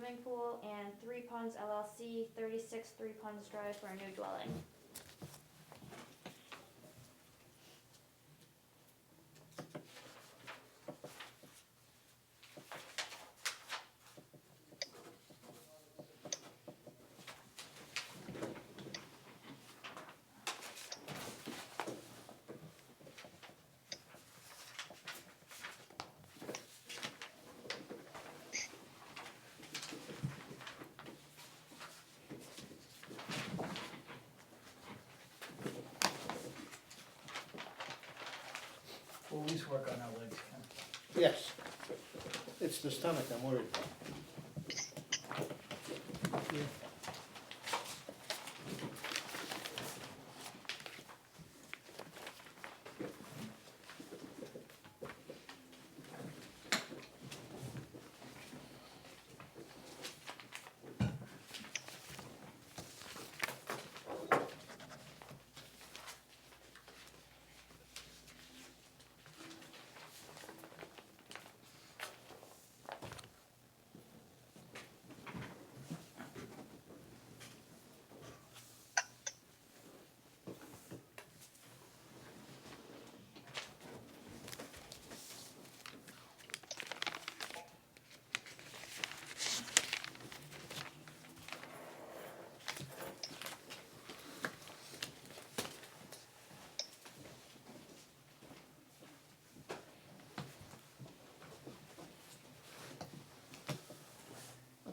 swimming pool, and Three Ponds LLC, 36 Three Ponds Drive for a new dwelling. We'll at least work on our legs, Ken. Yes. It's the stomach I'm worried about.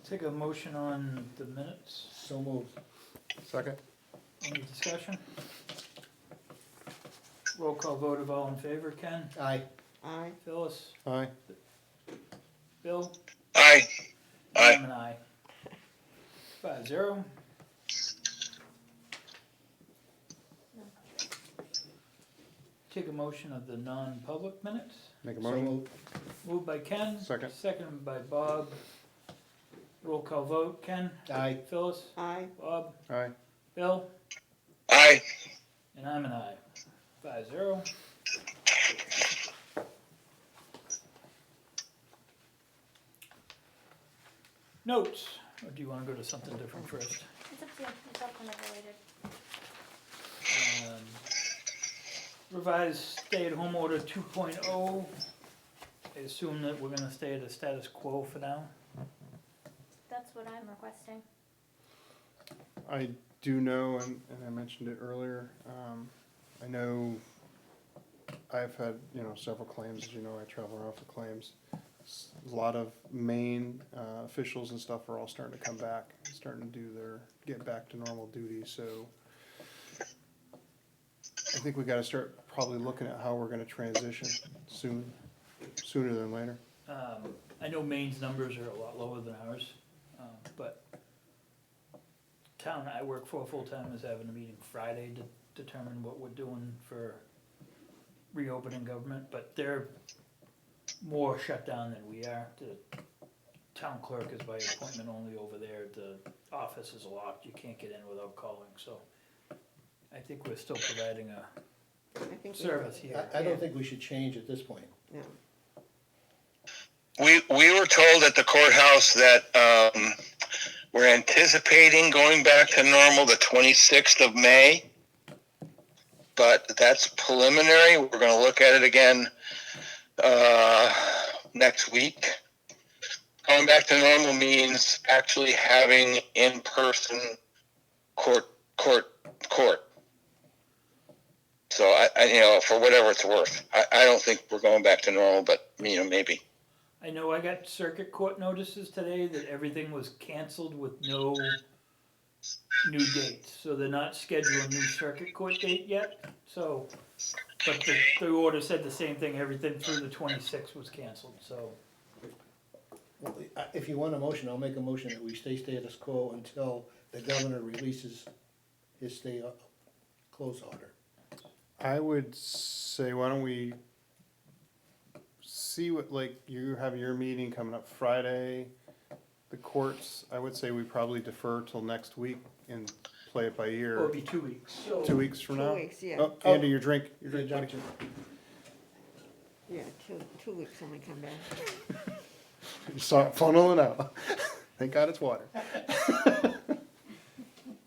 Take a motion on the minutes. So moved. Second? Any discussion? Roll call vote of all in favor, Ken? Aye. Aye. Phyllis? Aye. Bill? Aye. Aye. I'm an aye. 5-0. Take a motion of the non-public minutes. Make a So motion? moved. Moved by Ken. Second. Seconded by Bob. Roll call vote, Ken? Aye. Phyllis? Aye. Bob? Aye. Bill? Aye. And I'm an aye. 5-0. Notes, or do you wanna go to something different first? It's up to you, it's all kind of related. Revised stay-at-home order 2.0. I assume that we're gonna stay at a status quo for now. That's what I'm requesting. I do know, and I mentioned it earlier, I know I've had, several claims, as you know, I travel around for claims. A lot of Maine officials and stuff are all starting to come back, starting to get back to normal duties, so I think we gotta start probably looking at how we're gonna transition sooner than later. I know Maine's numbers are a lot lower than ours, but town I work for full-time is having a meeting Friday to determine what we're doing for reopening government, but they're more shut down than we are. The town clerk is by appointment only over there, the office is locked, you can't get in without calling, so I think we're still providing a I think we service here. I don't think we should change at this point. No. We were told at the courthouse that we're anticipating going back to normal the 26th of May, but that's preliminary. We're going to look at it again next week. Going back to normal means actually having in-person court. So I for whatever it's worth, I don't think we're going back to normal, but maybe. I know I got circuit court notices today that everything was canceled with no new dates, so they're not scheduling a new circuit court date yet, so, but the order said the same thing, everything through the 26th was canceled, so. Well, if you want a motion, I'll make a motion that we stay status quo until the governor releases his close order. I would say, why don't we see what, you have your meeting coming up Friday, the courts, I would say we probably defer till next week and play it by ear. It'll be 2 weeks. 2 weeks from now? 2 weeks, yeah. Oh, Andy, your drink, buddy. Yeah, 2 weeks when we come back. You saw it funneling out. Thank God it's water.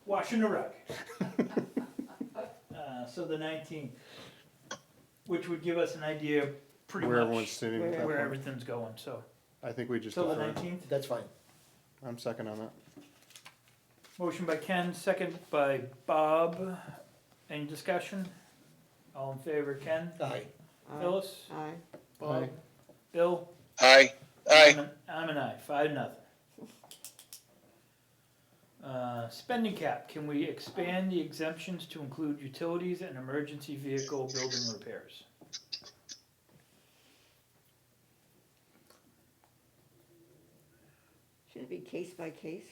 Washing the rug. So the 19th, which would give us an idea pretty Where everyone's much sitting at that where point. everything's going, so. I think we just So the defer. 19th, That's fine. I'm second on that. motion by Ken, second by Bob. Any discussion? All in favor, Ken? Aye. Phyllis? Aye. Bob? Aye. Bill? Aye. Aye. I'm an aye, 5-0. Spending cap, can we expand the exemptions to include utilities and emergency vehicle building repairs? Should it be case by case?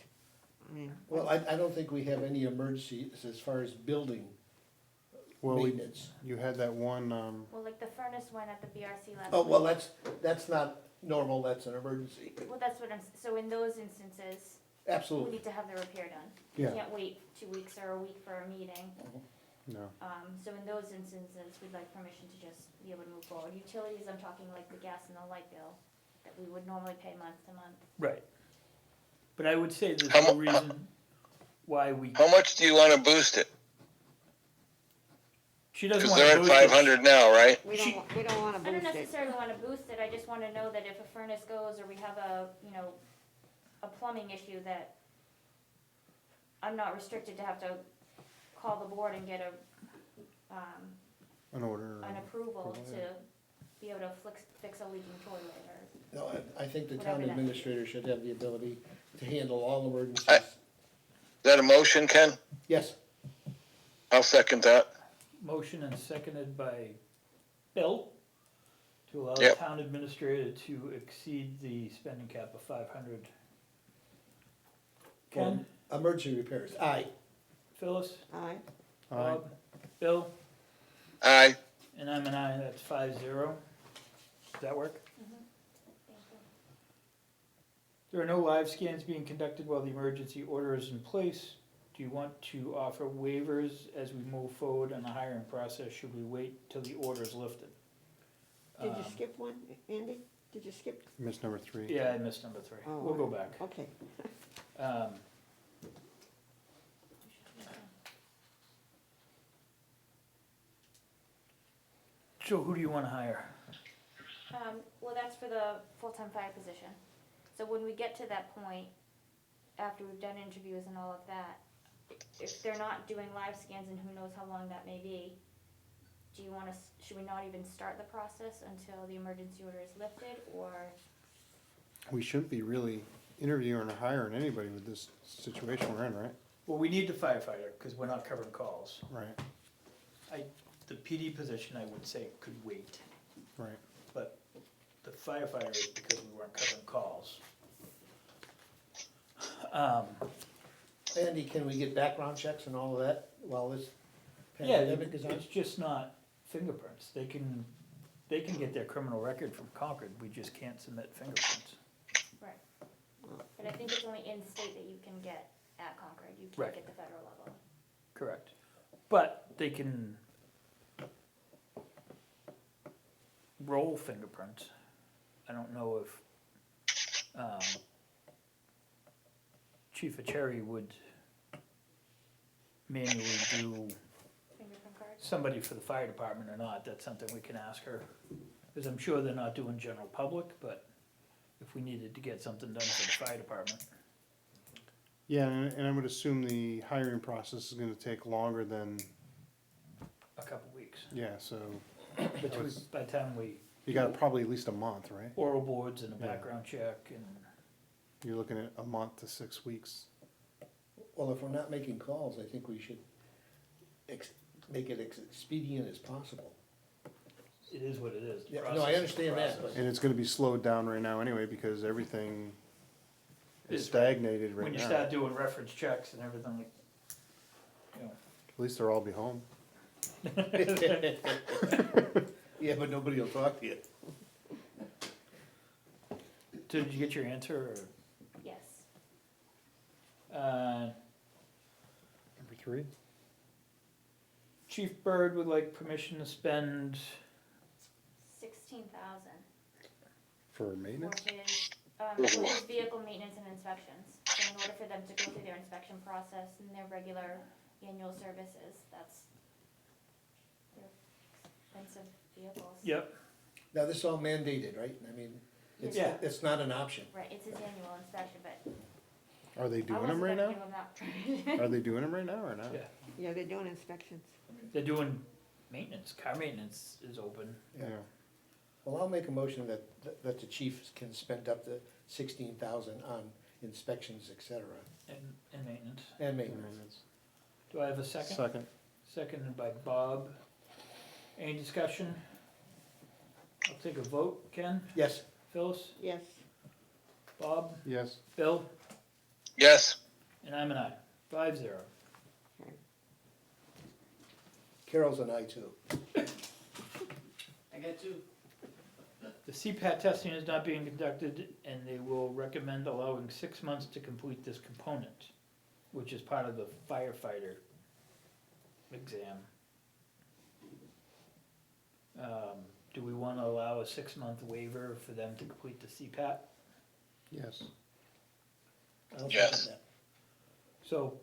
I mean, Well, I don't think we have any emergencies as far as building Well, maintenance. you had that one, Well, like the furnace one at the BRC last Oh, week. well, that's not normal, that's an emergency. Well, that's what so in those instances, we Absolutely. need to have the repair done. Yeah. We can't wait 2 weeks or a week for a meeting. no, So in those instances, we'd like permission to just be able to move forward. Utilities, I'm talking like the gas and the light bill, that we would normally pay month to month. Right. But I would say there's How no mu- reason why we, How much do you want to boost it? she doesn't Because wanna they're at boost it. 500 now, right? we She- don't wanna I don't boost it. necessarily wanna boost it, I just wanna know that if a furnace goes, or we have a, a plumbing issue, that I'm not restricted to have to call the board and get an order. an approval Approval, to yeah. be able to fix a leaking toilet or. No, I think the Whatever town that- administrator should have the ability to handle all emergencies. Is that a motion, Ken? Yes, I'll second that. Motion and seconded by Bill to allow the Yep. town administrator to exceed the spending cap of 500. Ken, emergency repairs, aye. Phyllis, Aye. Aye. Bob, Bill, Aye. and I'm an aye, that's 5-0. Does that work? There are no live scans being conducted while the emergency order is in place. Do you want to offer waivers as we move forward on the hiring process? Should we wait till the order is lifted? Did you Um, skip one, Andy? Did you skip? Miss number 3. Yeah, I missed number 3. Oh, We'll go back. Okay. Um, So who do you wanna hire? Well, that's for the full-time fire position. So when we get to that point, after we've done interviews and all of that, if they're not doing live scans, and who knows how long that may be, do you wanna, should we not even start the process until the emergency order is lifted, or? We shouldn't be really interviewing or hiring anybody with this situation we're in, right? Well, we need the firefighter, cause we're not covering calls. Right, The PD position, I would say, could wait, right. but the firefighter is because we weren't covering calls. Andy, can we get background checks and all of that while this Yeah, pandemic is on? it's just not fingerprints. They can get their criminal record from Concord, we just can't submit fingerprints. Right. But I think it's only in state that you can get at Concord, you Right. can't get the federal level. Correct. But they can roll fingerprints. I don't know if Chief Cherry would manually do Fingerprint card? somebody for the fire department or not. That's something we can ask her. Because I'm sure they're not doing general public, but if we needed to get something done for the fire department. Yeah, and I would assume the hiring process is gonna take longer than, A couple weeks. yeah, so Between, by the time we, you got probably at least a month, right? oral boards and a Yeah. background check and, You're looking at a month to 6 weeks. Well, if we're not making calls, I think we should make it as expedient as possible. it is what it is. The Yeah, no, process I is understand the that, process. And it's gonna be slowed down right now anyway, because everything is Is- stagnated right When you now. start doing reference checks and everything, like, you know. At least they'll all be home. Yeah, but nobody will talk to you. So did you get your answer, Yes. or, Number 3? Chief Byrd would like permission to spend, 16,000 For for maintenance? his Well, it's vehicle maintenance and inspections. So in order for them to go through their inspection process and their regular annual services, that's their expensive vehicles. Yep, Now, this is all mandated, right? I mean, it's, Yeah. it's not an option. Right, it's his annual inspection, but Are they I doing wasn't them right gonna now? give him that. Are they doing them right now or not? yeah, Yeah, they're doing inspections. they're doing maintenance, car maintenance is open. Yeah. Well, I'll make a motion that the chief can spend up to 16,000 on inspections, et cetera, And maintenance. and Maintenance. maintenance. Do I have a second? Second. Seconded by Bob. Any discussion? I'll take a vote. Ken? Yes, Phyllis? Yes, Bob? Yes. Bill? Yes. And I'm an aye. 5-0. Carol's an aye too. I got two. The CPAT testing is not being conducted, and they will recommend allowing 6 months to complete this component, which is part of the firefighter exam. Do we want to allow a 6-month waiver for them to complete the CPAT? Yes. I'll Yes. second that. So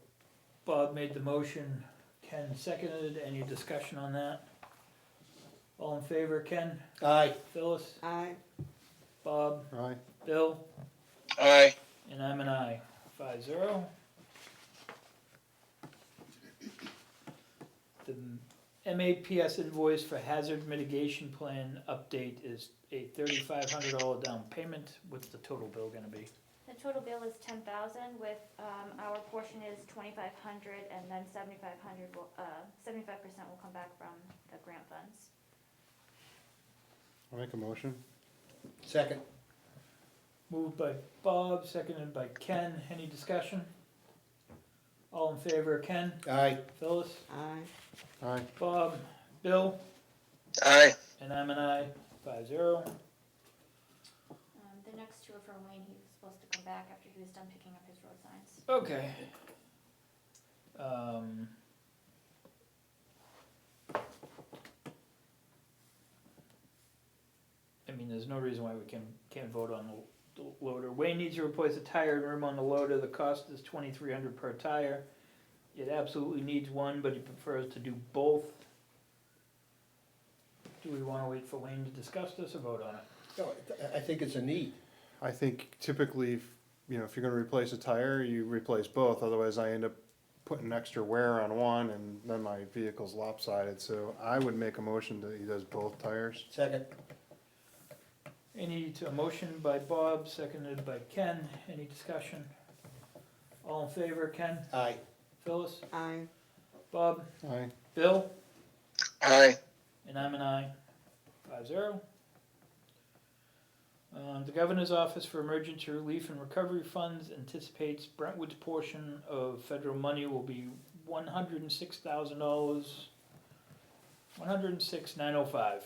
Bob made the motion, Ken seconded, any discussion on that? All in favor, Ken, Aye, Phyllis, aye, Bob, Aye. Bill, Aye. and I'm an aye, 5-0. The MAPS invoice for hazard mitigation plan update is a $3,500 down payment. What's the total bill gonna be? The total bill is 10,000 with, our portion is 2,500 and then 7,500 will, 75% will come back from the grant funds. I'll make a motion. second. Moved by Bob, seconded by Ken. Any discussion? All in favor, Ken, Aye, Phyllis, aye, Aye. Bob, Bill, Aye. and I'm an aye, 5-0. The next two are for Wayne, he was supposed to come back after he was done picking up his road signs. Okay. I mean, there's no reason why we can't vote on the loader. Wayne needs to replace a tire and rim on the loader. The cost is $2,300 per tire. It absolutely needs one, but he prefers to do both. Do we wanna wait for Wayne to discuss this or vote on it? no, I think it's a need. I think typically, if you're gonna replace a tire, you replace both, otherwise I end up putting extra wear on one and then my vehicle's lopsided, so I would make a motion that he does both tires. Second, A motion by Bob, seconded by Ken. Any discussion? All in favor, Ken? aye, Phyllis? aye, Bob? Aye. Bill? Aye. And I'm an aye. 5-0. The Governor's Office for Emergency Relief and Recovery Funds anticipates Brentwood's portion of federal money will be $106,000, $106,905.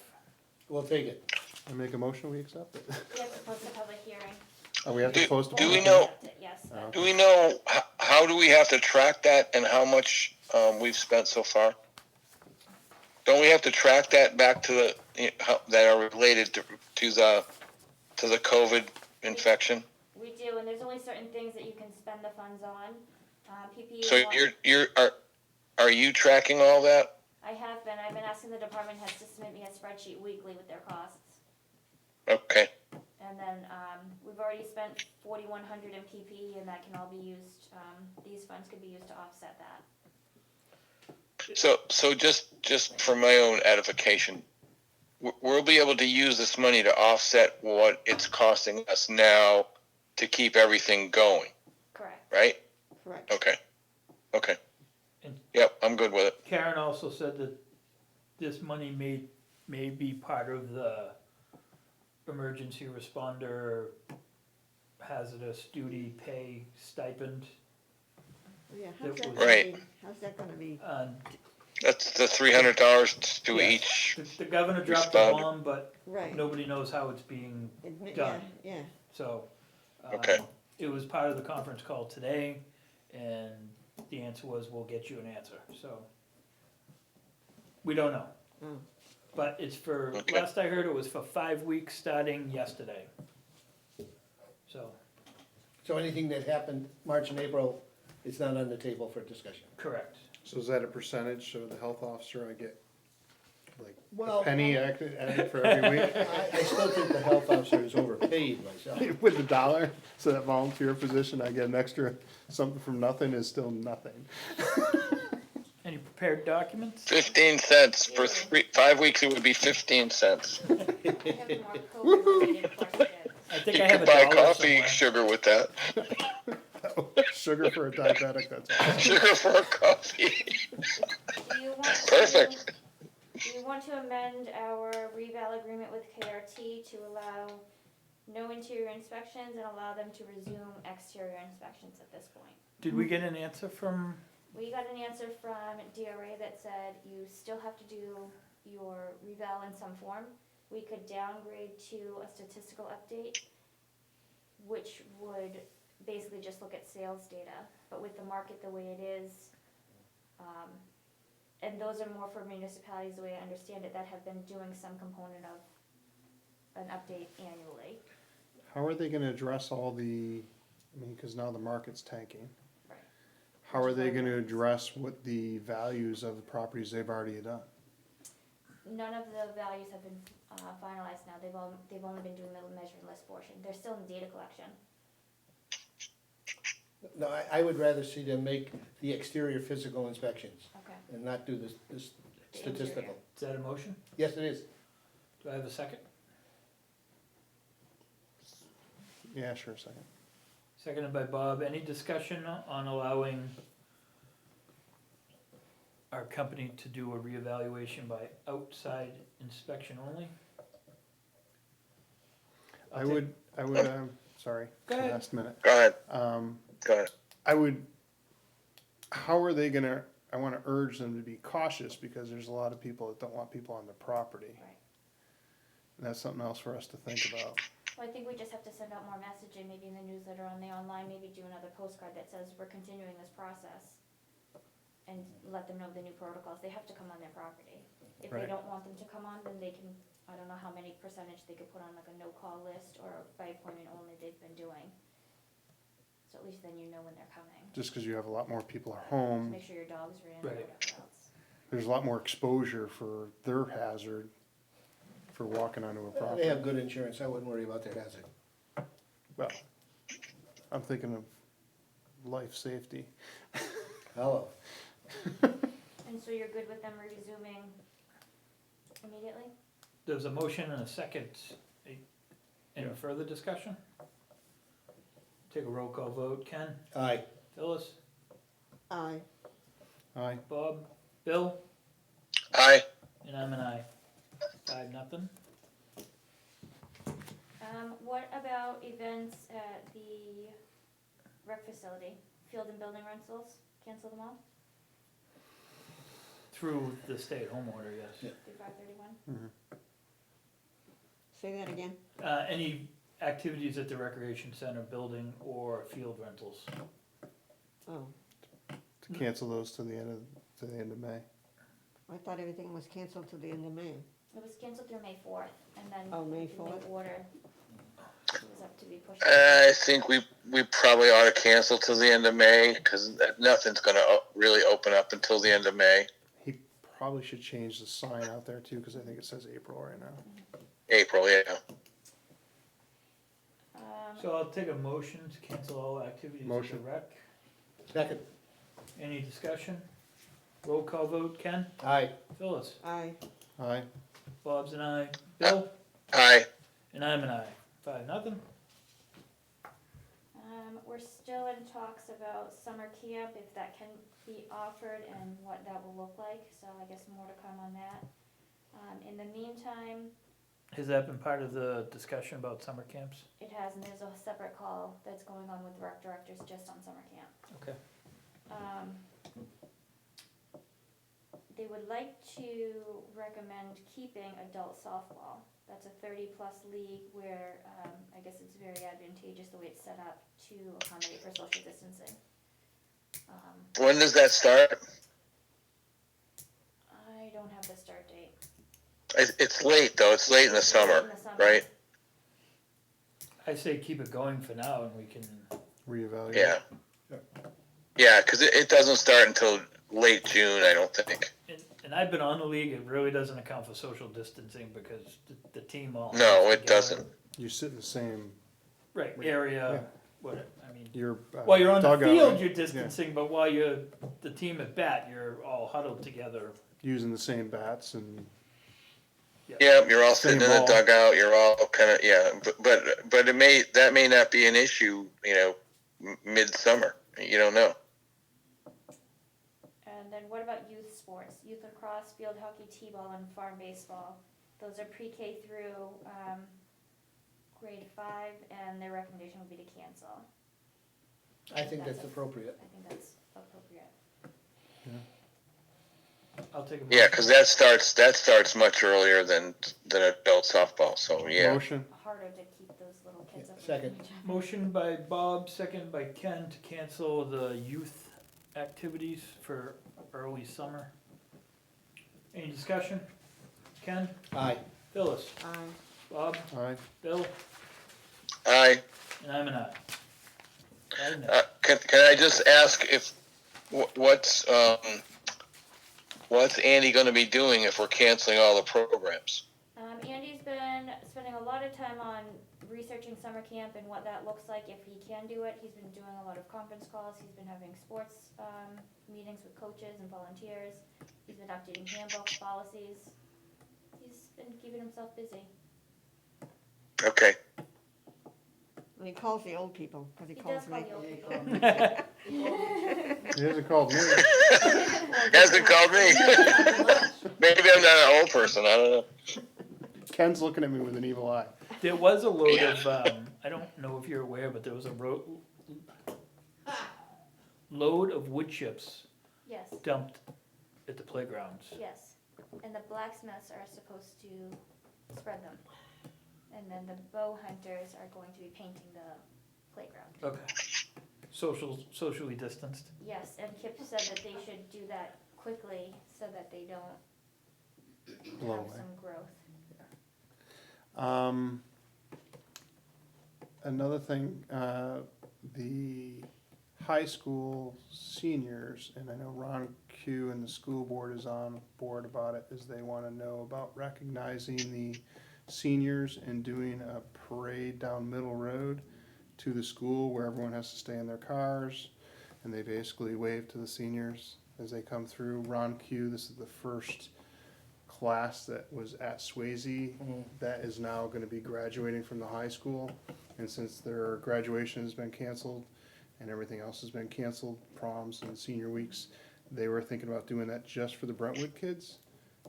we'll take it. I make a motion, we accept it. We have to post a public hearing. Oh, we have to post a Do we public know- Yes. Oh. Do we know, how do we have to track that and how much, we've spent so far? Don't we have to track that back to that are related to the COVID infection? We do, and there's only certain things that you can spend the funds on. PPE. So is one- are you tracking all that? I've been asking the department heads to submit me a spreadsheet weekly with their costs. Okay, And then, we've already spent 4,100 in PPE and that can all be used, these funds could be used to offset that. so just for my own edification, we'll be able to use this money to offset what it's costing us now to keep everything going, Correct. right? correct. Okay. And- Yep, I'm good with it. Karen also said that this money may be part of the emergency responder hazardous duty pay stipend. Yeah, That how's that was- gonna Right. be, how's that gonna be? That's the $300 to Yeah. each. The governor dropped the Responder. bomb, but Right. nobody knows how it's being Yeah, done. yeah, So, Okay. it was part of the conference call today, and the answer was, we'll get you an answer, so. We don't know. Oh. But it's for, Okay. last I heard, it was for 5 weeks, starting yesterday. so, So anything that happened March and April, it's not on the table for discussion. correct. So is that a percentage, so the health officer, I get like Well, a penny added for every week? I still think the health officer is overpaid myself. With the dollar, so that volunteer position, I get an extra something from nothing is still nothing. Any prepared documents? 15 cents for 5 weeks. It would be 15 cents. I have more COVID-related questions. I think You I have a could buy dollar coffee somewhere. sugar with that. Sugar for a diabetic, that's awesome. Sugar for a coffee. Do you want to? Perfect. Do you want to amend our reval agreement with KRT to allow no interior inspections and allow them to resume exterior inspections at this point? Did we get an answer from, We got an answer from DRA that said you still have to do your reval in some form. We could downgrade to a statistical update, which would basically just look at sales data, but with the market the way it is, and those are more for municipalities, the way I understand it, that have been doing some component of an update annually. How are they gonna address all the, I mean, cause now the market's tanking. Right. How are they gonna address what the values of the properties they've already done? None of the values have been finalized now, they've only been doing the measure and list portion, they're still in data collection. No, I would rather see them make the exterior physical inspections Okay. and not do this statistical. is that a motion? Yes, it is. Do I have a second? Yeah, sure, a second. Seconded by Bob. Any discussion on allowing our company to do a reevaluation by outside inspection only? I I'll would, sorry, Go ahead. last minute. Go ahead. Go ahead. I would, how are they gonna, I wanna urge them to be cautious, because there's a lot of people that don't want people on their property. Right. And that's something else for us to think about. Well, I think we just have to send out more messaging, maybe in the newsletter, on the online, maybe do another postcard that says we're continuing this process. And let them know the new protocols, they have to come on their property. If they Right. don't want them to come on, then they can, I don't know how many percentage they could put on like a no-call list or by appointment only they've been doing. So at least then you know when they're coming, Just cause you have a lot more people at to home, make sure your dogs are in or Right. whatever else. there's a lot more exposure for their hazard for walking onto a property. They have good insurance, I wouldn't worry about their hazard. Well, I'm thinking of life safety. Hello. And so you're good with them resuming immediately? There's a motion and a second. Any Yeah. further discussion? Take a roll call vote. Ken? Aye. Phyllis? Aye. Aye. Bob? Bill? Aye. And I'm an aye. 5-0. What about events at the rec facility, field and building rentals, cancel them all Through the stay-at-home order, yes. Yeah. through 5/31? Say that again. Any activities at the recreation center building or field rentals? Oh, To cancel those to the end of May. I thought everything was canceled to the end of May. It was canceled through May 4th, and then Oh, May the new 4th. order was up to be pushed. I think we probably ought to cancel till the end of May, because nothing's gonna really open up until the end of May. He probably should change the sign out there too, cause I think it says April right now. April, yeah. So I'll take a motion to cancel all activities at the Motion. rec. Second. Any discussion? Roll call vote. Ken? Aye. Phyllis? Aye. Aye. Bob's an aye. Bill? Aye. And I'm an aye. 5-0. We're still in talks about summer camp, if that can be offered and what that will look like, so I guess more to come on that. In the meantime, Has that been part of the discussion about summer camps? it has, and there's a separate call that's going on with rec directors just on summer camp. Okay. They would like to recommend keeping adult softball. That's a 30-plus league where, I guess it's very advantageous the way it's set up to accommodate for social distancing. When does that start? I don't have the start date. It's late though. It's late in the summer, In the summer. right? I say keep it going for now and we can, Reevaluate. Yeah. Yeah, because it doesn't start until late June, I don't think. and I've been on the league, it really doesn't account for social distancing because the team all. No, huddles it together. doesn't. You sit in the same, Right, Yeah. area, what, I mean, your. while you're on the dugout, field, right? you're distancing, but while you're, the team at bat, you're all huddled together. Using the same bats and, Yeah, you're all Same sitting in a ball. dugout. You're all kind of but that may not be an issue. Midsummer. You don't know. And then what about youth sports? Youth lacrosse, field hockey, t-ball, and farm baseball. Those are pre-K through grade 5, and their recommendation would be to cancel. I think that's appropriate. I think that's appropriate. I'll take a. Yeah, motion. because that starts much earlier than adult softball. So yeah. motion, Harder to keep those little kids up. Second. Motion by Bob, second by Ken to cancel the youth activities for early summer. Any discussion? Ken, Aye. Phyllis, Aye. Bob, aye. Bill, Aye. and I'm an aye. Aye, no. Can I just ask if what's Andy going to be doing if we're canceling all the programs? Andy's been spending a lot of time on researching summer camp and what that looks like if he can do it. He's been doing a lot of conference calls. He's been having sports meetings with coaches and volunteers. He's been updating handbooks, policies. He's been keeping himself busy. Okay. He calls the old people, because he He calls does call me. the old people. He hasn't called me. Hasn't called me. Maybe I'm not an old person. I don't know. Ken's looking at me with an evil eye. There was a load of, I don't know if you're aware, but there was a load of wood chips Yes, dumped at the playgrounds. yes. And the blacksmiths are supposed to spread them. And then the bow hunters are going to be painting the playground. Okay. Socially distanced. Yes, and Kip said that they should do that quickly so that they don't Blow have away. some growth. Another thing, the high school seniors, and I know Ron Q and the school board is on board about it, is they wanna know about recognizing the seniors and doing a parade down Middle Road to the school where everyone has to stay in their cars, and they basically wave to the seniors as they come through. Ron Q, this is the first class that was at Swayze that is now gonna be graduating from the high school. And since their graduation has been canceled and everything else has been canceled, proms and senior weeks, they were thinking about doing that just for the Brentwood kids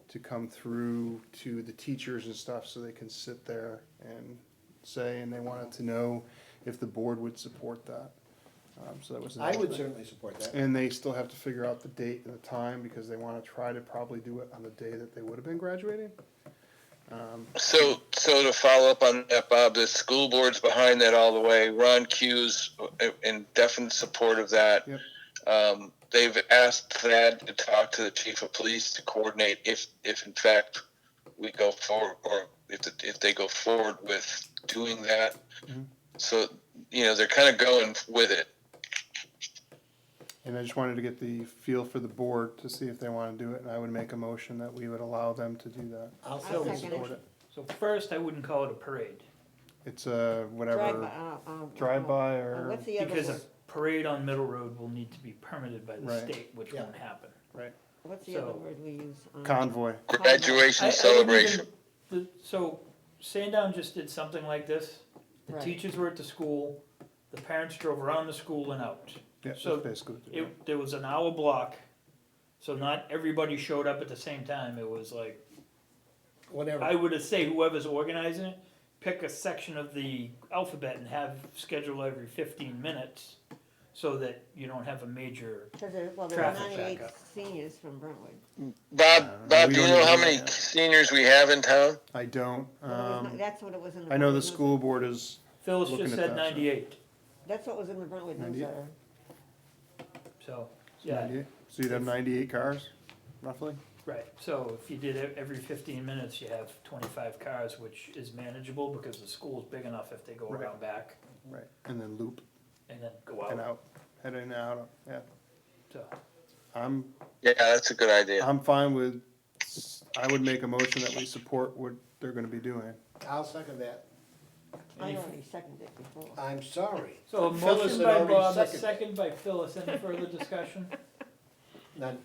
to come through to the teachers and stuff so they can sit there and say, and they wanted to know if the board would support that. So that was. I would certainly support that. And they still have to figure out the date and the time because they wanna try to probably do it on the day that they would have been graduating. So to follow up on that, Bob, the school board's behind that all the way. Ron Q's in definite support of that. Yep. They've asked Thad to talk to the chief of police to coordinate if in fact we go forward, or if they go forward with doing that. Mhm. So they're kind of going with it. And I just wanted to get the feel for the board to see if they wanna do it, and I would make a motion that we would allow them to do that. I'll I'll second second Support it. it. So first, I wouldn't call it a parade, It's a whatever, Drive-by, drive-by or, What's the other because a word? parade on Middle Road will need to be permitted by the Right. state, which Yeah. won't happen. What's the other so- word we use? convoy. Graduation I wouldn't celebration. So Sandown just did something like this. The Right. teachers were at the school, the parents drove around the school and out. Yeah, So that's basically what they're doing. There was an hour block, so not everybody showed up at the same time. It was like, Whatever. I would say whoever's organizing it, pick a section of the alphabet and have schedule every 15 minutes so that you don't have a major, Because there were Traffic 98 backup. seniors from Brentwood. Bob, we do you don't know even how know many that. seniors we have in town? I don't, But it was not- that's what it was in the. I know the Brentwood news- school board is, Phyllis Looking just at said that, 98, That's what was in the Brentwood 98? newsletter. so, yeah. 98, so you'd have 98 cars, roughly? Right, so if you did it every 15 minutes, you have 25 cars, which is manageable because the school's big enough if they go Right. around back Right, and then loop and then go and out, out, head in and out, yeah. so. Yeah, that's a good idea. I'm fine with, I would make a motion that we support what they're gonna be doing. I'll second that. I already seconded it before. I'm sorry. So a Phyllis motion had by already Bob, a seconded. second by Phyllis, any further discussion? None.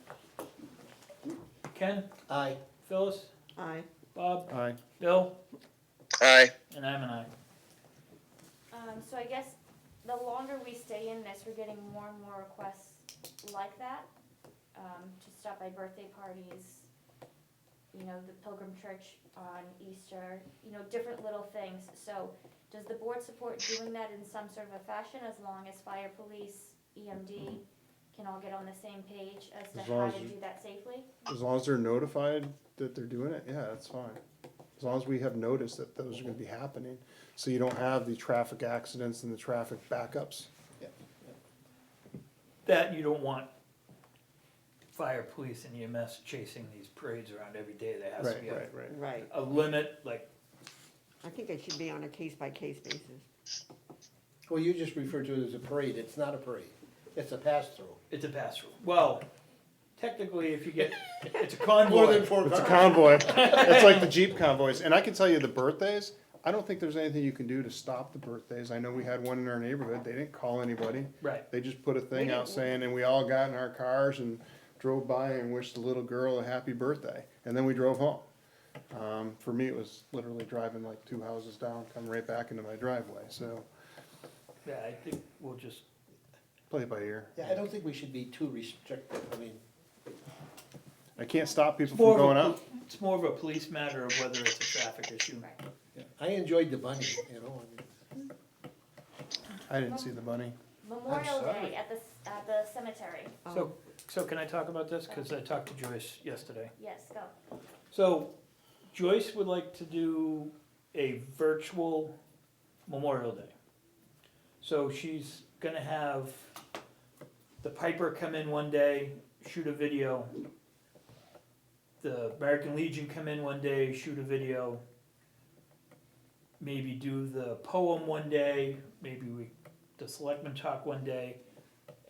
Ken, Aye. Phyllis, Aye. Bob, Aye. Bill, Aye. and I'm an aye. So I guess the longer we stay in this, we're getting more and more requests like that, to stop by birthday parties, you know, the Pilgrim Church on Easter, you know, different little things. So does the board support doing that in some sort of a fashion, as long as fire, police, EMD can all get on the same page as As to long how as to you- do that safely? As long as they're notified that they're doing it, yeah, that's fine. As long as we have notice that those are gonna be happening, so you don't have the traffic accidents and the traffic backups. That you don't want fire, police, and EMS chasing these parades around every day. There has to be Right, right, right. Right. a limit, like, I think it should be on a case-by-case basis. Well, you just referred to it as a parade. It's not a parade. It's a pass-through. it's a pass-through. Well, technically, if you get, it's a More than convoy. four It's a cars. convoy, it's like the Jeep convoys, and I can tell you the birthdays, I don't think there's anything you can do to stop the birthdays. I know we had one in our neighborhood, they didn't call anybody. Right, They just put a thing We out didn't- saying, and we all got in our cars and drove by and wished the little girl a happy birthday, and then we drove home. For me, it was literally driving like 2 houses down, come right back into my driveway, so yeah, I think we'll just, play it by ear. Yeah, I don't think we should be too restrictive. I mean, I can't stop people more from of going a, out. it's more of a police matter of whether it's a traffic issue. I enjoyed the bunny, you know, I mean, I didn't see the bunny. Memorial sorry. Day at the cemetery, So, so can I talk about this? Cause I talked to Joyce yesterday. yes, go. So Joyce would like to do a virtual Memorial Day. So she's gonna have the Piper come in one day, shoot a video. The American Legion come in one day, shoot a video. Maybe do the poem one day, maybe the Selectmen talk one day.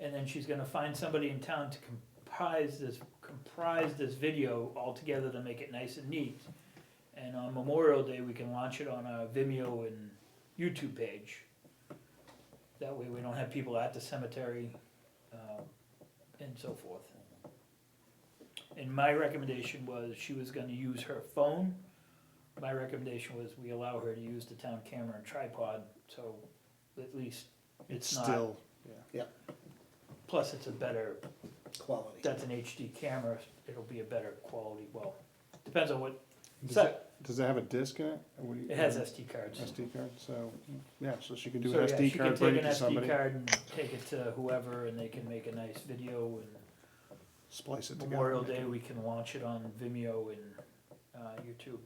And then she's gonna find somebody in town to comprise this video all together to make it nice and neat. And on Memorial Day, we can launch it on our Vimeo and YouTube page. That way we don't have people at the cemetery, and so forth. And my recommendation was, she was gonna use her phone. My recommendation was we allow her to use the town camera and tripod, so at least it's not, Still, plus it's a better, quality. that's an HD camera, it'll be a better quality, well, depends on what, does it have a disc in it? What do you- it has SD cards. SD card, so, yeah, so she can do So, an yeah, SD she card, can bring take it an to SD somebody, card and take it to whoever, and they can make a nice video, and splice it together. Memorial Day, we can launch it on Vimeo and, YouTube.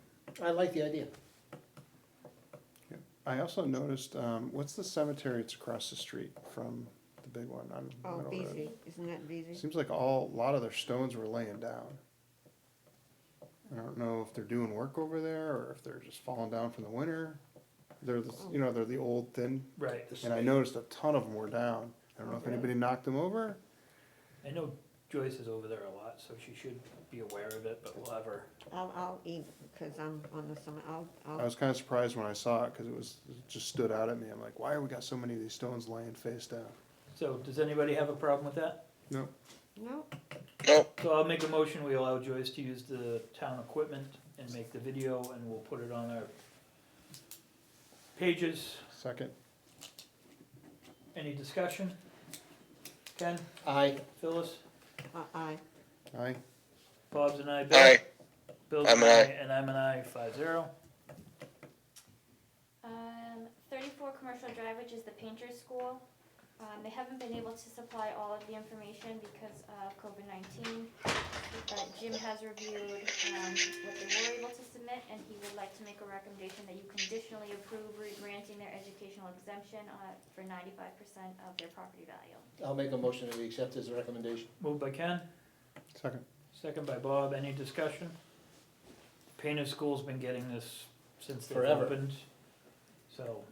I like the idea. I also noticed, what's the cemetery that's across the street from the big one on Oh, Middle Road? BZ, isn't that BZ? Seems like a lot of their stones were laying down. I don't know if they're doing work over there, or if they're just falling down from the winter. They're they're the old thin, Right, and I noticed a ton of them were down. I don't know if anybody knocked them over. I know Joyce is over there a lot, so she should be aware of it, but we'll have her, I'll eat, cause I'm on the summit, I was kinda surprised when I saw it, cause it just stood out at me. I'm like, why have we got so many of these stones laying face down? so does anybody have a problem with that? No, no, Nope. So I'll make a motion, we allow Joyce to use the town equipment and make the video, and we'll put it on our pages. second, Any discussion? Ken, Aye. Phyllis, aye. aye, Bob's and I, Bill? Aye. Bill's I'm an an aye, aye. and I'm an aye, 5-0. 34 Commercial Drive, which is the painter's school. They haven't been able to supply all of the information because of COVID-19. But Jim has reviewed what they were able to submit, and he would like to make a recommendation that you conditionally approve granting their educational exemption for 95% of their property value. I'll make a motion that we accept his recommendation. Moved by Ken, second, second by Bob, any discussion? Painter School's been getting this since they've Forever. opened, so,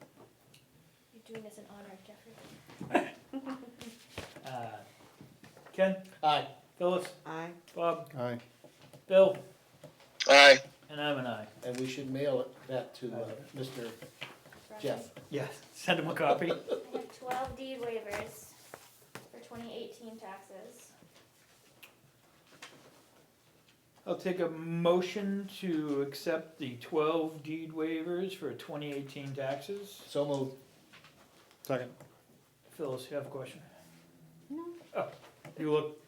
You're doing this in honor of Jeffrey. Ken, Aye. Phyllis, Aye. Bob, Aye. Bill, Aye. and I'm an aye. And we should mail it back to Mr. Jeff. Yes, send him a copy. I have 12 deed waivers for 2018 taxes. I'll take a motion to accept the 12 deed waivers for 2018 taxes. So moved. Second. Phyllis, you have a question? No, Oh, you look,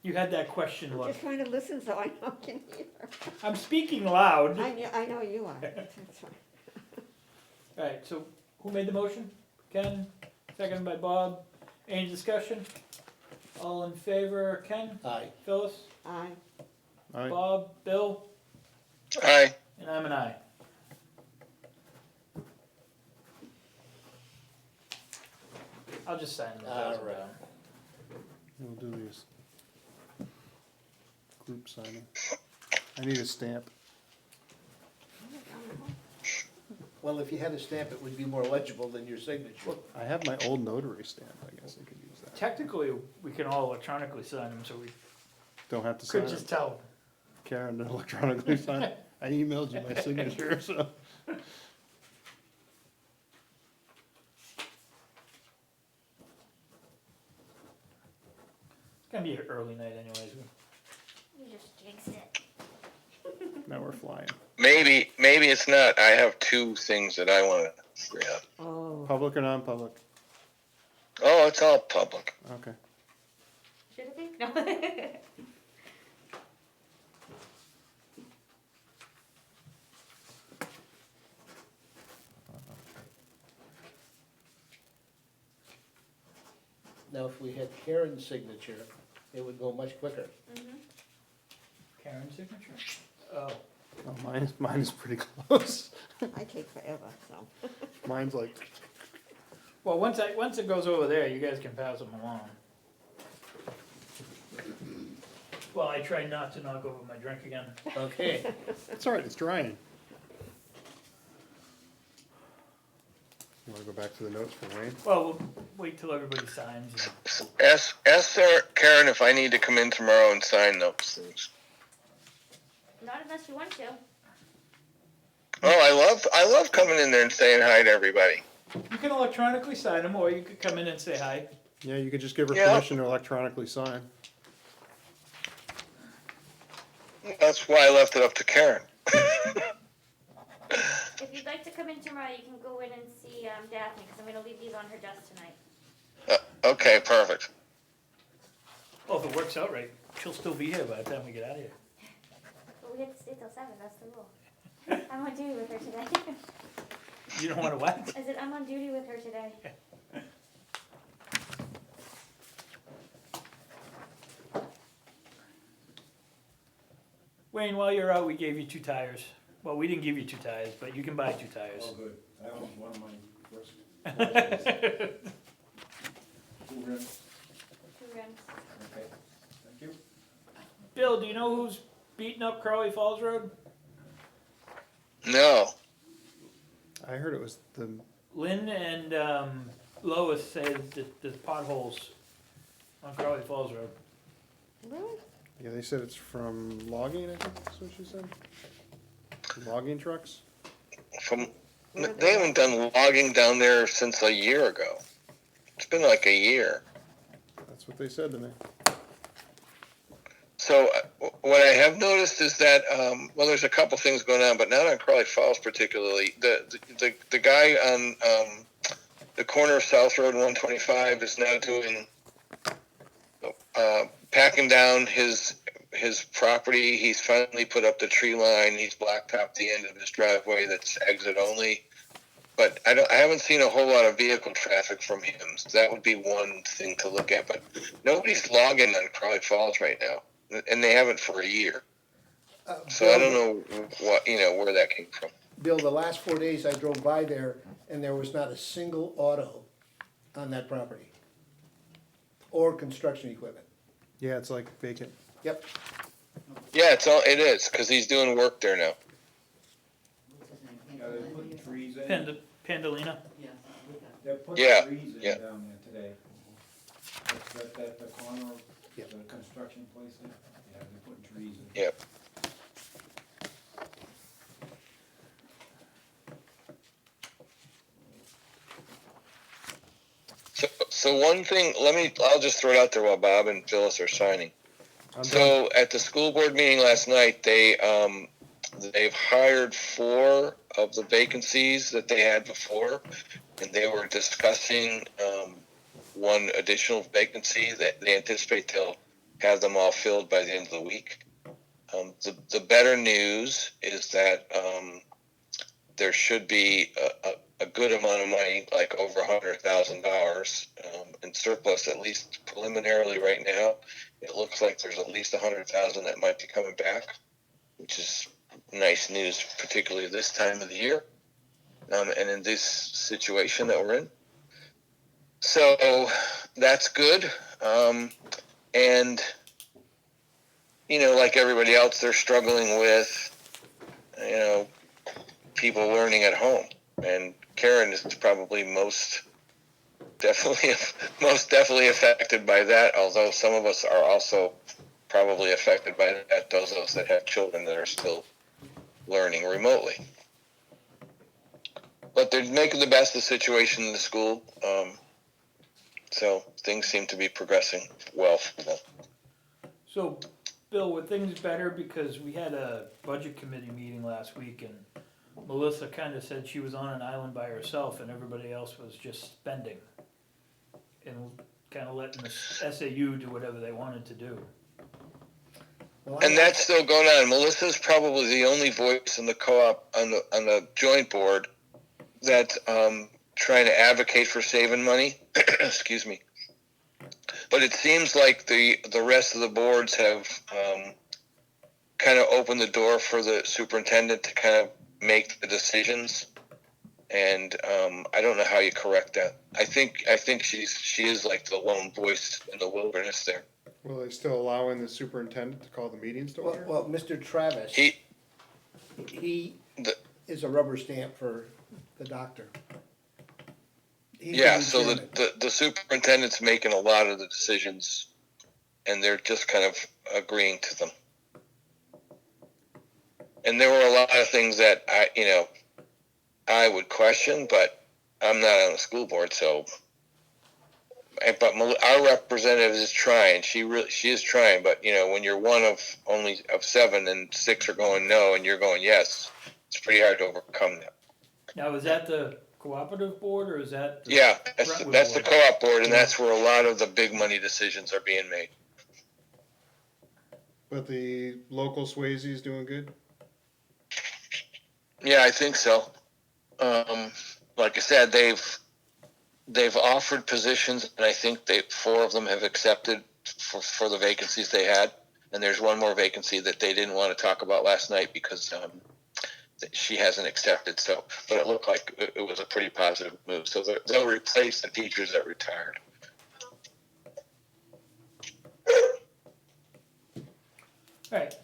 you had that question look. just trying to listen so I know I can hear. I'm speaking loud. I know you are, that's fine. Alright, so who made the motion? Ken, seconded by Bob. Any discussion? All in favor, Ken, Aye. Phyllis, Aye. Aye. Bob, Bill, Aye. and I'm an aye. I'll just sign them. All right. We'll do these. Group signing. I need a stamp. Well, if you had a stamp, it would be more legible than your signature. I have my old notary stamp, I guess I could use that. Technically, we can all electronically sign them, so we Don't have to sign could it. just tell. Karen to electronically sign it. I emailed you my signature, so. It's gonna be an early night anyways. You just jinxed it. Now we're flying. Maybe it's not. I have two things that I want to bring up. Oh, Public or non-public? Oh, it's all public. Okay. Should it be? No. Now, if we had Karen's signature, it would go much quicker. Karen's signature? Oh, Oh, mine is pretty close. I take forever, so. Mine's like, well, once it goes over there, you guys can pass them along. Well, I try not to knock over my drink again. Okay. it's all right, it's drying. You wanna go back to the notes for Wayne? Well, we'll wait till everybody signs. And Ask Sarah, Karen if I need to come in tomorrow and sign those things. Not unless you want to. Oh, I love coming in there and saying hi to everybody. you can electronically sign them, or you could come in and say hi. Yeah, you could just give her Yeah. permission to electronically sign. That's why I left it up to Karen. If you'd like to come in tomorrow, you can go in and see Daphne, because I'm going to leave these on her desk tonight. Okay, perfect. Well, if it works out right, she'll still be here by the time we get out of here. But we have to stay till 7, that's the rule. I'm on duty with her today. You don't want to what? I said, I'm on duty with her today. Wayne, while you're out, we gave you 2 tires. Well, we didn't give you 2 tires, but you can buy 2 tires. Oh, good. That was one of my first. Two rims. 2 rims. Okay, thank you. Bill, do you know who's beating up Crowley Falls Road? No. I heard it was the, Lynn and Lois said that there's potholes on Crowley Falls Road. Really? yeah, they said it's from logging, I think that's what she said. Logging trucks? They haven't done logging down there since a year ago. It's been like a year. That's what they said to me. So what I have noticed is that well, there's a couple things going on, but not on Crowley Falls particularly. The guy on the corner of South Road and 125 is now doing packing down his property. He's finally put up the tree line. He's blacktopped the end of his driveway that's exit only. But I haven't seen a whole lot of vehicle traffic from him. So that would be one thing to look at. But nobody's logging on Crowley Falls right now, and they haven't for a year. So I don't know what where that came from. Bill, the last 4 days I drove by there and there was not a single auto on that property. Or construction equipment. Yeah, it's like vacant. Yep. Yeah, it is, cause he's doing work there now. Yeah, they're putting trees in. Pandalina? They're putting Yeah, trees in yeah. down there today. At the corner of Yep. the construction place there. Yeah, they're putting trees in. Yep. So one thing, I'll just throw it out there while Bob and Phyllis are signing. I'm done. So at the school board meeting last night, they've hired 4 of the vacancies that they had before, and they were discussing, one additional vacancy that they anticipate they'll have them all filled by the end of the week. The better news is that, there should be a good amount of money, like over $100,000, in surplus, at least preliminarily right now. It looks like there's at least 100,000 that might be coming back, which is nice news, particularly this time of the year, and in this situation that we're in. So that's good, and like everybody else, they're struggling with, people learning at home, and Karen is probably most definitely affected by that, although some of us are also probably affected by that, those of us that have children that are still learning remotely. But they're making the best of the situation in the school, so things seem to be progressing well for them. So, Bill, were things better because we had a budget committee meeting last week and Melissa kinda said she was on an island by herself and everybody else was just spending. And kinda letting the SAU do whatever they wanted to do. And that's still going on. Melissa's probably the only voice in the co-op on the joint board that's trying to advocate for saving money. Excuse me. But it seems like the rest of the boards have kind of opened the door for the superintendent to kind of make the decisions. And I don't know how you correct that. I think she is like the lone voice in the wilderness there. Will they still allowing the superintendent to call the meetings to order? Well, Mr. Travis, He is a rubber stamp for the doctor. He's the Yeah, new so chairman. the superintendent's making a lot of the decisions, and they're just kind of agreeing to them. And there were a lot of things that I would question, but I'm not on the school board, so. But our representative is trying. She is trying, but when you're one of only 7 and 6 are going no, and you're going yes, it's pretty hard to overcome that. Now, is that the cooperative board or is that? Yeah, that's the co-op board, and Yeah. that's where a lot of the big money decisions are being made. But the local Swayze's doing good? Yeah, I think so. Like I said, they've offered positions, and I think 4 of them have accepted for the vacancies they had. And there's one more vacancy that they didn't want to talk about last night because she hasn't accepted. So, but it looked like it was a pretty positive move. So they'll replace the teachers that retired. Alright,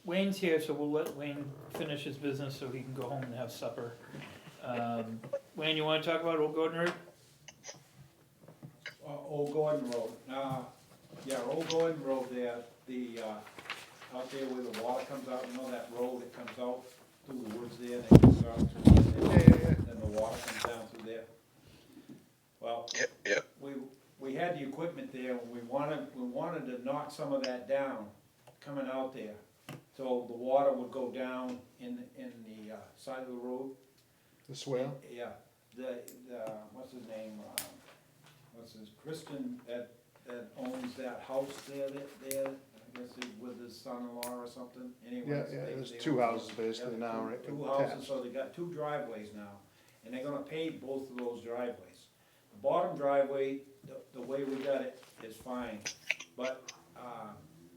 Wayne's here, so we'll let Wayne finish his business so he can go home and have supper. Wayne, you wanna talk about Old Gordon Road? Old Gordon Road, Old Gordon Road there, out there where the water comes out, that road that comes out through the woods there, that goes out to and the water comes down through there. Well, Yeah. we had the equipment there, and we wanted to knock some of that down, coming out there. So the water would go down in the side of the road. The swale? Yeah, the what's his name, Kristen, that owns that house there, I guess he's with his son-in-law or something, anyways. Yeah, there's 2 houses basically now, right? Two houses, attached. so they got 2 driveways now, and they're gonna pave both of those driveways. The bottom driveway, the way we got it is fine, but,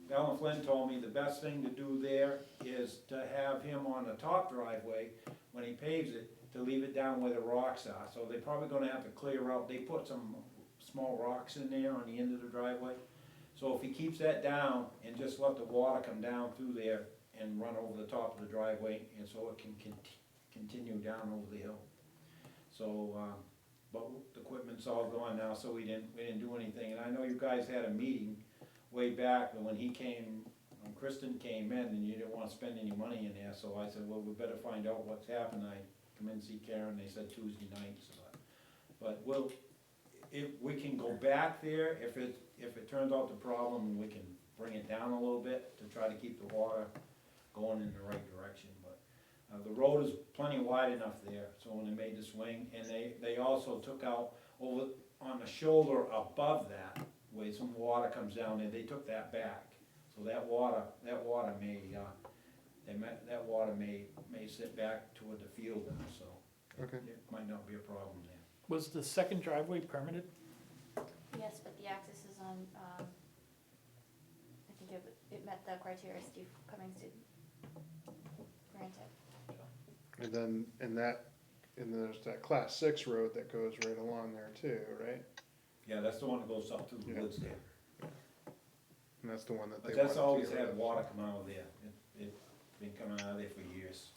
Alan Flynn told me the best thing to do there is to have him on the top driveway, when he paves it, to leave it down where the rocks are, so they're probably gonna have to clear out, they put some small rocks in there on the end of the driveway, So if he keeps that down and just let the water come down through there and run over the top of the driveway, and so it can continue down over the hill. So, but the equipment's all gone now, so we didn't do anything. And I know you guys had a meeting way back when he came, when Kristen came in, and you didn't wanna spend any money in there, so I said, well, we better find out what's happened. I come in and see Karen, they said Tuesday night, so. But if we can go back there, if it turns out the problem, we can bring it down a little bit to try to keep the water going in the right direction, but, the road is plenty wide enough there, so when they made the swing, and they also took out over on the shoulder above that, where some water comes down there, they took that back. So that water may sit back toward the field now, so Okay. it might not be a problem there. Was the second driveway permitted? Yes, but the access is on, I think it met the criteria Steve Cummings did grant it. And there's that class 6 road that goes right along there too, right? Yeah, that's the one that goes up through the Yeah. woods there. And that's the one that they But wanted that's to always get rid had of. water come out of there. It's been coming out of there for years.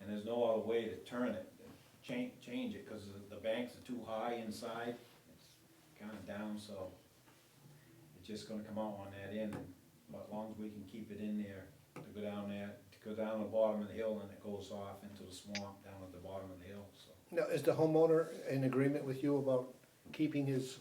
And there's no other way to turn it, change it, cause the banks are too high inside. It's kinda down, so it's just gonna come out on that end. But as long as we can keep it in there, to go down there, to go down the bottom of the hill, and it goes off into the swamp down at the bottom of the hill, so. Now, is the homeowner in agreement with you about keeping his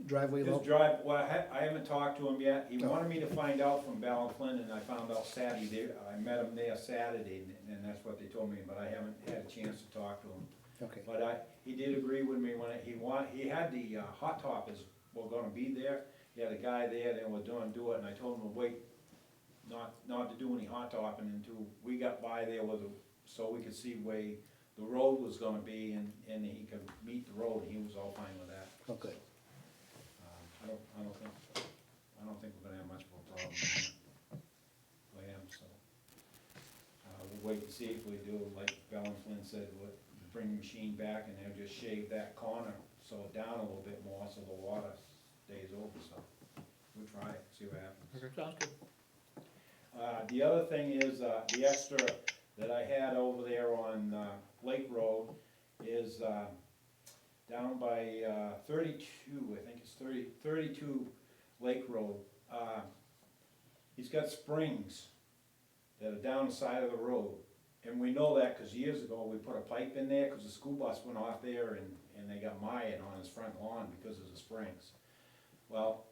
driveway His low? well, I haven't talked to him yet. He No. wanted me to find out from Val and Flynn, and I found out Saturday there. I met him there Saturday, and that's what they told me, but I haven't had a chance to talk to him. Okay, But he did agree with me when he had the hot toppers were gonna be there. He had a guy there that was doing do it, and I told him to wait, not to do any hot topping until we got by there so we could see where the road was gonna be, and he could meet the road, and he was all fine with that. okay. I don't think we're gonna have much of a problem with him, so. We'll wait and see if we do, like Val and Flynn said, we'll bring the machine back and they'll just shave that corner, slow it down a little bit more so the water stays over, so. We'll try it, see what happens. Sounds good. The other thing is, the extra that I had over there on, Lake Road is, down by, 32, I think it's 32 Lake Road. He's got springs that are down the side of the road. And we know that because years ago, we put a pipe in there because the school bus went off there and they got mired on his front lawn because of the springs. Well,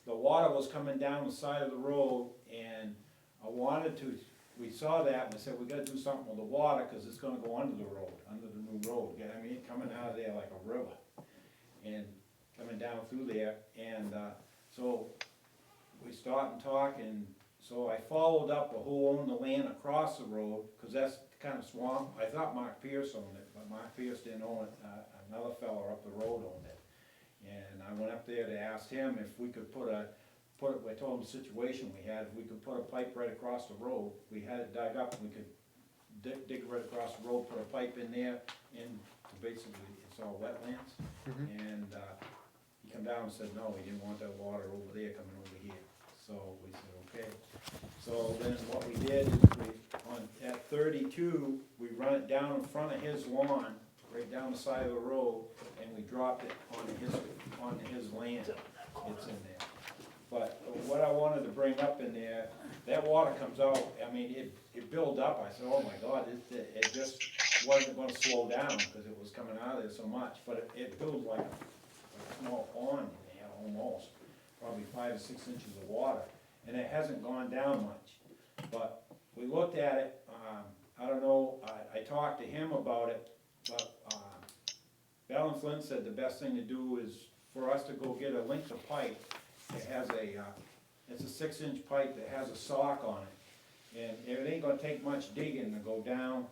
the water was coming down the side of the road, and we saw that and we said, we gotta do something with the water because it's gonna go under the road, under the new road. I mean, coming out of there like a river and coming down through there. And so we stopped and talked, and so I followed up who owned the land across the road, because that's kind of swamp. I thought Mark Pierce owned it, but Mark Pierce didn't own it. Another fella up the road owned it. And I went up there to ask him if we could I told him the situation we had, if we could put a pipe right across the road. We had it dug up, we could dig right across the road, put a pipe in there, and basically, it's all wetlands. And he come down and said, no, he didn't want that water over there coming over here. So we said, okay. So then what we did is at 32, we run it down in front of his lawn, right down the side of the road, and we dropped it on his land. It's in there. But what I wanted to bring up in there, that water comes out, I mean, it built up. I said, oh my God, it just wasn't gonna slow down because it was coming out of there so much. But it built like a small pond in there, almost, probably 5 or 6 inches of water. And it hasn't gone down much. But we looked at it, I don't know, I talked to him about it, but Val and Flynn said the best thing to do is for us to go get a length of pipe. It has it's a 6-inch pipe that has a sock on it. And it ain't gonna take much digging to go down,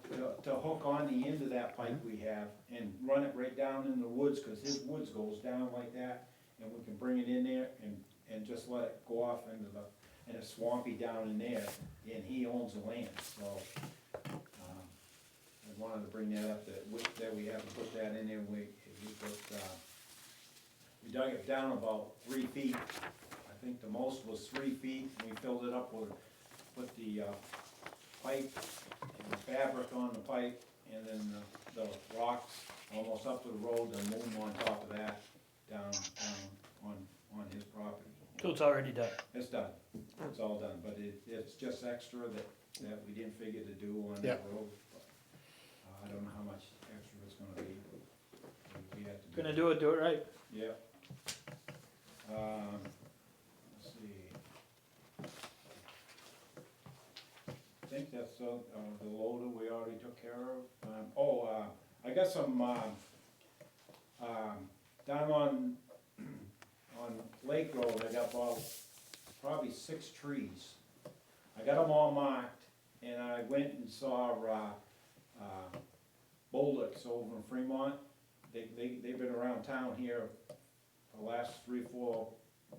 to hook on the end of that pipe we have and run it right down in the woods, cause his woods goes down like that. And we can bring it in there and just let it go off and it's swampy down in there, and he owns the land, so. I wanted to bring that up, that we have to put that in there, we dug it down about 3 feet. I think the most was 3 feet, and we filled it up with, put the, pipe and the fabric on the pipe, and then the rocks almost up to the road, and loom on top of that, down on his property. So it's already done. It's done, it's all done, but it's just extra that we didn't figure to do on Yeah. that road. But, I don't know how much extra it's gonna be. We have to Gonna do it right. Yep. Let's see. I think that's, the loader we already took care of. I got some, down on Lake Road, I got about probably 6 trees. I got them all marked, and I went and saw, Bolduc's over in Fremont. They've been around town here for the last 3 or 4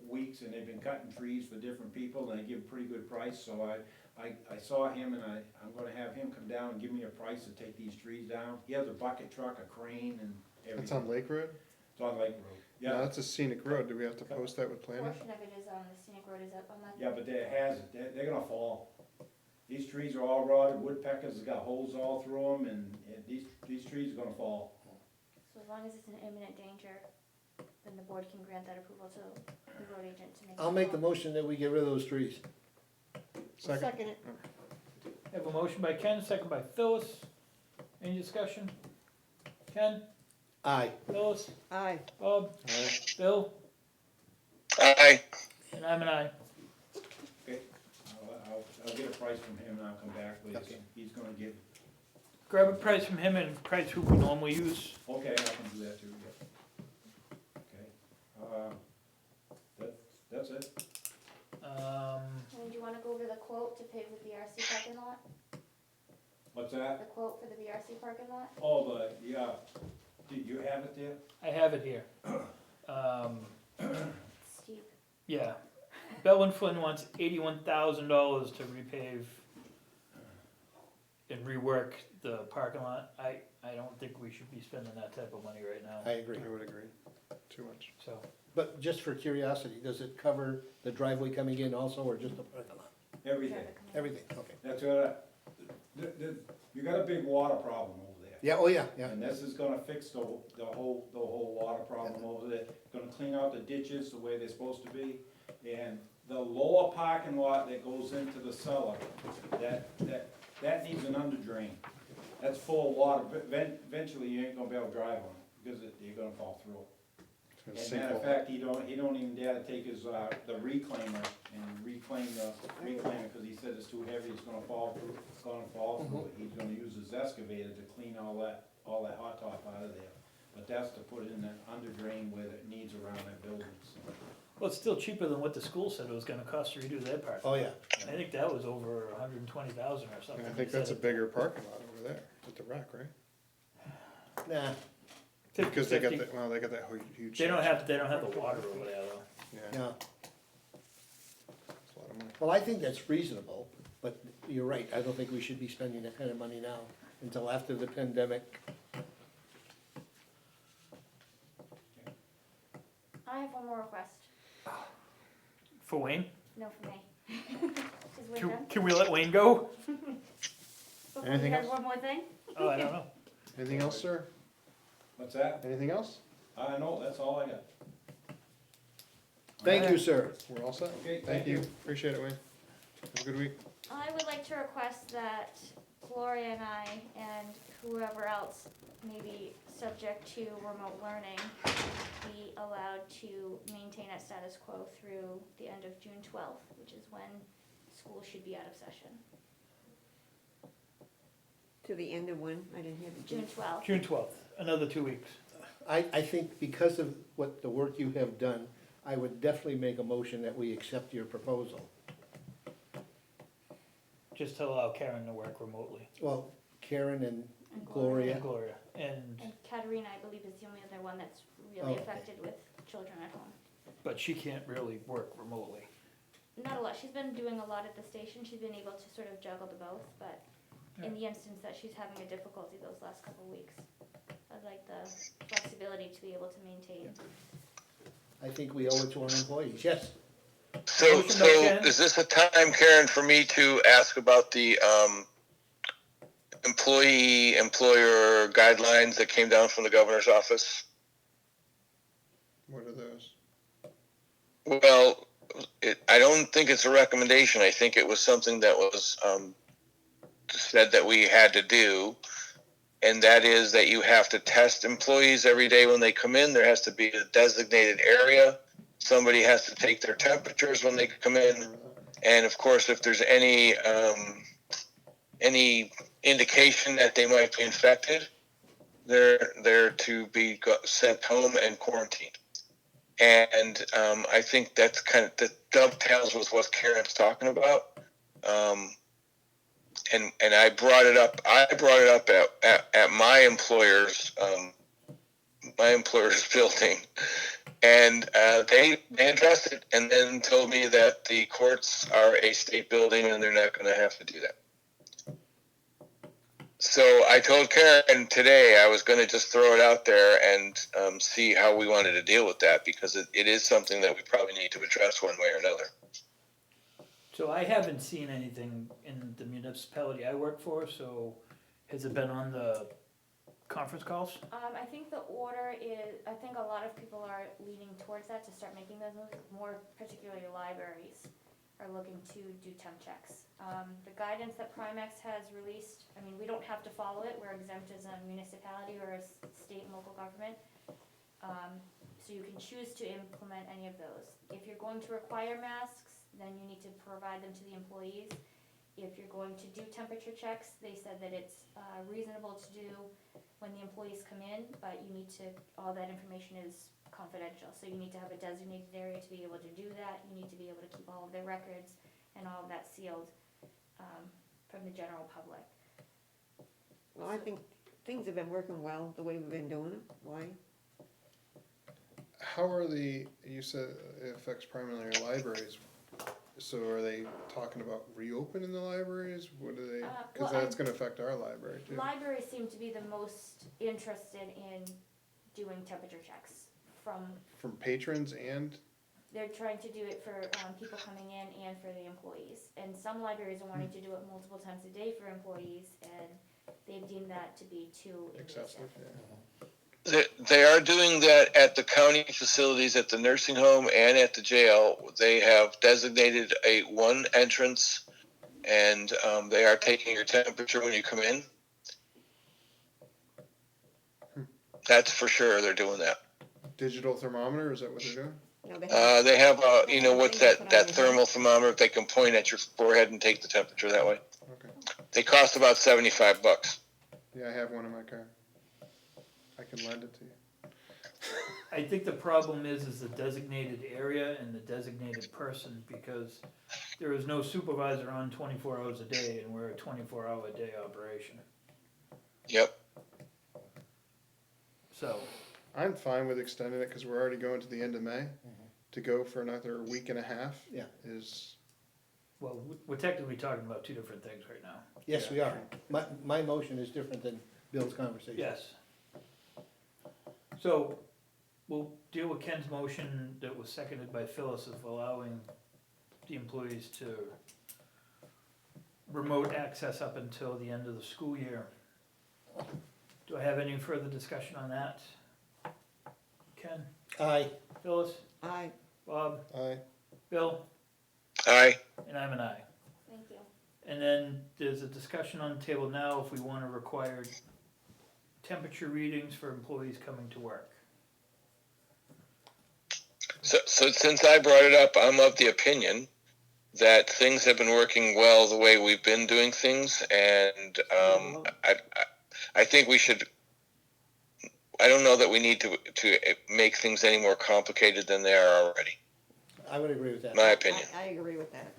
weeks, and they've been cutting trees for different people, and they give a pretty good price, so I saw him, and I'm gonna have him come down and give me a price to take these trees down. He has a bucket truck, a crane, and everything. It's on Lake Road? It's on Lake Road. No, Yeah, that's a scenic road, do we have to post that with planning? Portion of it is on the scenic road, is up on that. yeah, but they're hazard, they're gonna fall. These trees are all rotted, woodpeckers has got holes all through them, and these trees are gonna fall. So as long as it's an imminent danger, then the board can grant that approval to the road agent to make. I'll make the motion that we get rid of those trees. Second? it. Have a motion by Ken, second by Phyllis. Any discussion? Ken, Aye. Phyllis, Aye. Bob, Alright, Bill, Aye. and I'm an aye. Okay, I'll get a price from him and I'll come back with Okay. it. He's gonna give, Grab a price from him and price who we normally use. okay, I can do that too, yeah. Okay, that's it. And do you wanna go over the quote to pave the BRC parking lot? What's The that? quote for the BRC parking lot? Oh, yeah, did you have it there? I have it here. Steve, Yeah. Bell and Flynn wants $81,000 to repave and rework the parking lot. I don't think we should be spending that type of money right now, I agree. I would agree, too much. so. But just for curiosity, does it cover the driveway coming in also, or just the parking lot? Everything. traffic coming in. Everything, okay. That's what you got a big water problem over there. Yeah, oh, yeah, yeah. And this is gonna fix the whole water problem over there. Gonna clean out the ditches the way they're supposed to be. And the lower parking lot that goes into the cellar, that needs an under drain. That's full of water. Eventually, you ain't gonna be able to drive on it, because you're gonna fall through it. It's As gonna a matter of sink fact, he don't even dare to take his, the reclaimer and reclaim the reclaimer, cause he said it's too heavy, it's gonna fall through it. He's gonna use his excavator to clean all that hot top out of there. But that's to put in that under drain where it needs around that building, so. Well, it's still cheaper than what the school said it was gonna cost to redo their parking. Oh, yeah. I think that was over 120,000 or something. I they think that's a said. bigger parking lot over there, at the rec, right? Nah, Because they got 50-50. they got that huge. They don't section. have the water over there though. Yeah, no. it's a lot of money. Well, I think that's reasonable, but you're right. I don't think we should be spending that kind of money now until after the pandemic. I have one more request. For Wayne? No, for me. Is Wayne done? Can we let Wayne go? Before he Anything does else? one more thing? Oh, I don't know. Anything else, sir? What's that? Anything else? No, that's all I got. Thank you, sir. We're all set? Okay, Thank you, appreciate it, Wayne. Have a good week. I would like to request that Gloria and I and whoever else may be subject to remote learning be allowed to maintain a status quo through the end of June 12th, which is when school should be out of session. To the end of when? I didn't hear the June 12th. June 12th, another 2 weeks. I think because of what the work you have done, I would definitely make a motion that we accept your proposal. Just to allow Karen to work remotely. Well, Karen and And Gloria. And Gloria. And, And Katerina, I believe, is the only other one that's really Okay. affected with children at home. but she can't really work remotely. Not a lot. She's been doing a lot at the station. She's been able to sort of juggle the both, but in the instance that she's having a difficulty those last couple of weeks, I'd like the flexibility to be able to maintain. I think we owe it to our employees, yes. So, Motion by Ken. is this a time, Karen, for me to ask about the, employer guidelines that came down from the governor's office? What are those? Well, I don't think it's a recommendation. I think it was something that was, said that we had to do. And that is that you have to test employees every day when they come in. There has to be a designated area. Somebody has to take their temperatures when they come in. And of course, if there's any indication that they might be infected, they're to be sent home and quarantined. And I think that's that dovetails with what Karen's talking about. And I brought it up. At my employer's building, and they addressed it, and then told me that the courts are a state building, and they're not going to have to do that. So I told Karen today I was going to just throw it out there and see how we wanted to deal with that, because it is something that we probably need to address one way or another. So I haven't seen anything in the municipality I work for, so has it been on the conference calls? I think the order is, I think a lot of people are leaning towards that to start making those moves, more particularly libraries are looking to do temp checks. The guidance that Primex has released, I mean, we don't have to follow it, we're exempt as a municipality or a state and local government. So you can choose to implement any of those. If you're going to require masks, then you need to provide them to the employees. If you're going to do temperature checks, they said that it's reasonable to do when the employees come in, but you need to, all that information is confidential. So you need to have a designated area to be able to do that. You need to be able to keep all of their records and all of that sealed from the general public. Well, I think things have been working well, the way we've been doing it. Why? How are you said it affects primarily our libraries. So are they talking about reopening the libraries? What do they, because Well, that's gonna affect our library too. Libraries seem to be the most interested in doing temperature checks From patrons and, they're trying to do it for people coming in and for the employees. And some libraries are wanting to do it multiple times a day for employees, and they've deemed that to be too invasive. excessive, yeah. They are doing that at the county facilities, at the nursing home and at the jail. They have designated one entrance, and they are taking your temperature when you come in. That's for sure. They're doing that. Digital thermometer, is that what they're doing? No, They have what's that thermal thermometer they can point at your forehead and take the temperature that way. Okay. They cost about $75. Yeah, I have one in my car. I can lend it to you. I think the problem is the designated area and the designated person, because there is no supervisor on 24 hours a day, and we're a 24-hour-a-day operation. Yep. So, I'm fine with extending it, cause we're already going to the end of May. To go for another week and a half. Yeah. Is, well, we're technically talking about two different things right now. Yes, we are. My motion is different than Bill's conversation. Yes. So, we'll deal with Ken's motion that was seconded by Phyllis of allowing the employees to remote access up until the end of the school year. Do I have any further discussion on that? Ken? Aye. Phyllis? Aye. Bob? aye. Bill? Aye. And I'm an aye. Thank you. And then there's a discussion on the table now if we want to require temperature readings for employees coming to work. So since I brought it up, I'm of the opinion that things have been working well the way we've been doing things, and I think we should. I don't know that we need to make things any more complicated than they are already. I would agree with that. My opinion. I agree with that.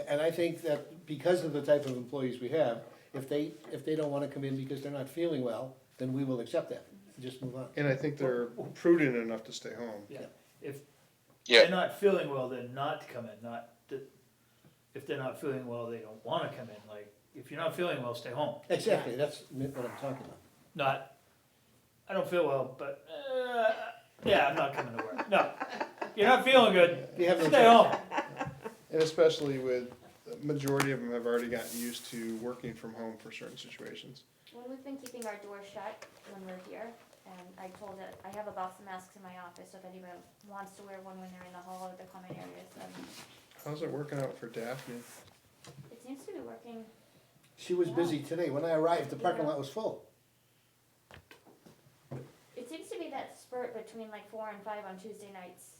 And I think that because of the type of employees we have, if they don't wanna come in because they're not feeling well, then we will accept that, and just move on. And I think they're prudent enough to stay home. Yeah. If Yeah. they're not feeling well, then not to come in, not that, if they're not feeling well, they don't wanna come in, like, if you're not feeling well, stay home. Exactly, that's what I'm talking about. Not, I don't feel well, but, yeah, I'm not coming to work. No, you're not feeling good, You have no stay choice. home. And especially with, the majority of them have already gotten used to working from home for certain situations. Well, we've been keeping our doors shut when we're here, and I told it, I have a box of masks in my office, so if anybody wants to wear one when they're in the hall or the common areas, then How's it working out for Daphne? it seems to be working. She was busy today. When I arrived, the parking lot was full. It seems to be that spurt between like 4 and 5 on Tuesday nights,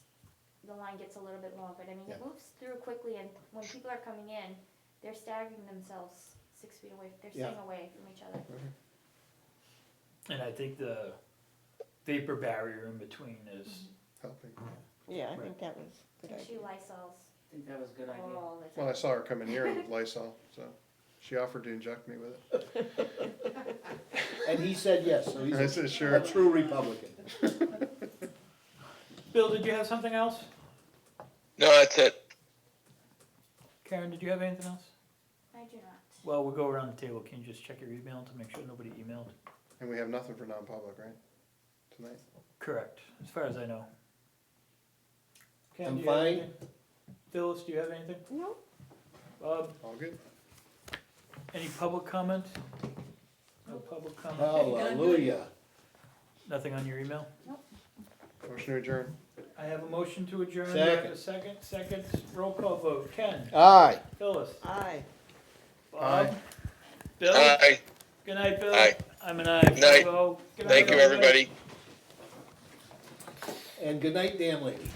the line gets a little bit more, but I mean, it Yeah. moves through quickly, and when people are coming in, they're staggering themselves 6 feet away, they're staying Yeah. away from each other. And I think the vapor barrier in between is, Helping. Yeah, I think that was a good And she idea. Lysols I think that was a good idea. all the time. Well, I saw her come in here with Lysol, so she offered to inject me with it. And he said yes, so he's I said, sure. a true Republican. Bill, did you have something else? No, that's it. Karen, did you have anything else? I do not. Well, we'll go around the table, can you just check your email to make sure nobody emailed? And we have nothing for non-public, right? Tonight? Correct, as far as I know. Ken, I'm do you have fine. anything? Phyllis, do you have anything? No, Bob, All good? any public comment? No public comment? Hallelujah. Nothing on your email? Motion to adjourn. I have a motion to adjourn. Do I have a second, roll call vote. Ken, Aye. Phyllis, aye. Bob, Aye. Bill. Aye. Good night, Bill. Aye. I'm an aye. Good night. 5-0. Good night, Thank you, everybody. And good night, damn lady.